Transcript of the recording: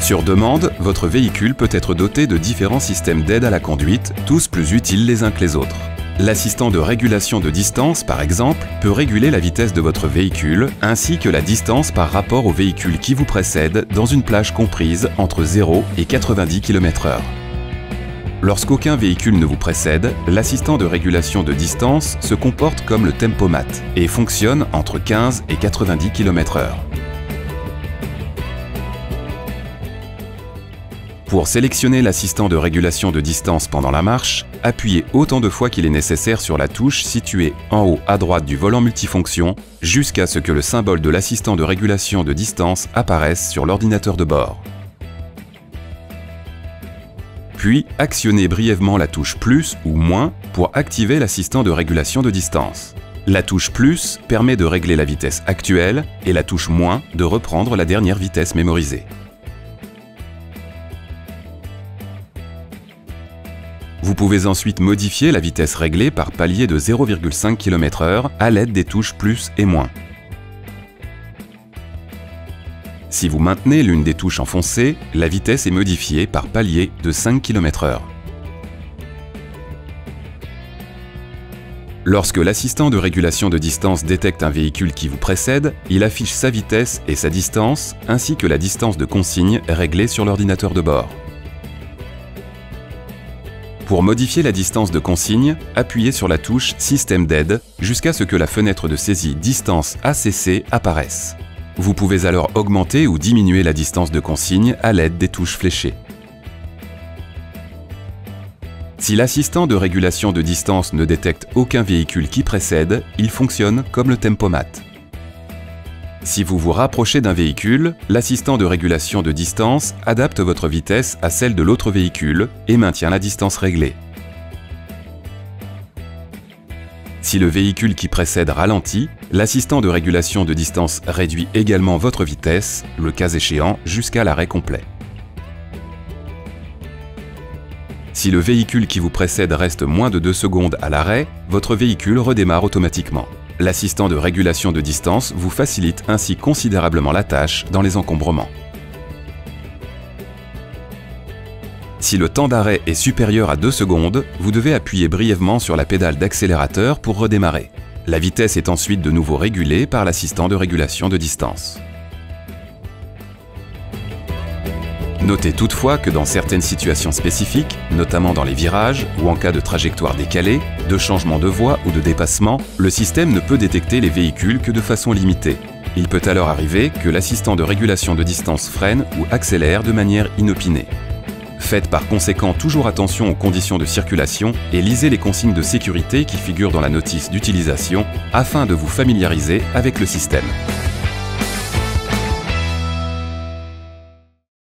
Sur demande, votre véhicule peut être doté de différents systèmes d'aide à la conduite, tous plus utiles les uns que les autres. L'assistant de régulation de distance, par exemple, peut réguler la vitesse de votre véhicule, ainsi que la distance par rapport au véhicule qui vous précède dans une plage comprise entre 0 et 90 km/h. Lorsqu'aucun véhicule ne vous précède, l'assistant de régulation de distance se comporte comme le tempomat et fonctionne entre 15 et 90 km/h. Pour sélectionner l'assistant de régulation de distance pendant la marche, appuyez autant de fois qu'il est nécessaire sur la touche située en haut à droite du volant multifonction jusqu'à ce que le symbole de l'assistant de régulation de distance apparaisse sur l'ordinateur de bord. Puis, actionnez brièvement la touche plus ou moins pour activer l'assistant de régulation de distance. La touche plus permet de régler la vitesse actuelle et la touche moins de reprendre la dernière vitesse mémorisée. Vous pouvez ensuite modifier la vitesse réglée par palier de 0,5 km/h à l'aide des touches plus et moins. Si vous maintenez l'une des touches enfoncées, la vitesse est modifiée par palier de 5 km/h. Lorsque l'assistant de régulation de distance détecte un véhicule qui vous précède, il affiche sa vitesse et sa distance, ainsi que la distance de consigne réglée sur l'ordinateur de bord. Pour modifier la distance de consigne, appuyez sur la touche Système d'aide jusqu'à ce que la fenêtre de saisie Distance ACC apparaisse. Vous pouvez alors augmenter ou diminuer la distance de consigne à l'aide des touches fléchées. Si l'assistant de régulation de distance ne détecte aucun véhicule qui précède, il fonctionne comme le tempomat. Si vous vous rapprochez d'un véhicule, l'assistant de régulation de distance adapte votre vitesse à celle de l'autre véhicule et maintient la distance réglée. Si le véhicule qui précède ralentit, l'assistant de régulation de distance réduit également votre vitesse, le cas échéant, jusqu'à l'arrêt complet. Si le véhicule qui vous précède reste moins de 2 secondes à l'arrêt, votre véhicule redémarre automatiquement. L'assistant de régulation de distance vous facilite ainsi considérablement la tâche dans les encombrements. Si le temps d'arrêt est supérieur à 2 secondes, vous devez appuyer brièvement sur la pédale d'accélérateur pour redémarrer. La vitesse est ensuite de nouveau régulée par l'assistant de régulation de distance. Notez toutefois que dans certaines situations spécifiques, notamment dans les virages ou en cas de trajectoire décalée, de changement de voie ou de dépassement, le système ne peut détecter les véhicules que de façon limitée. Il peut alors arriver que l'assistant de régulation de distance freine ou accélère de manière inopinée. Faites par conséquent toujours attention aux conditions de circulation et lisez les consignes de sécurité qui figurent dans la notice d'utilisation afin de vous familiariser avec le système.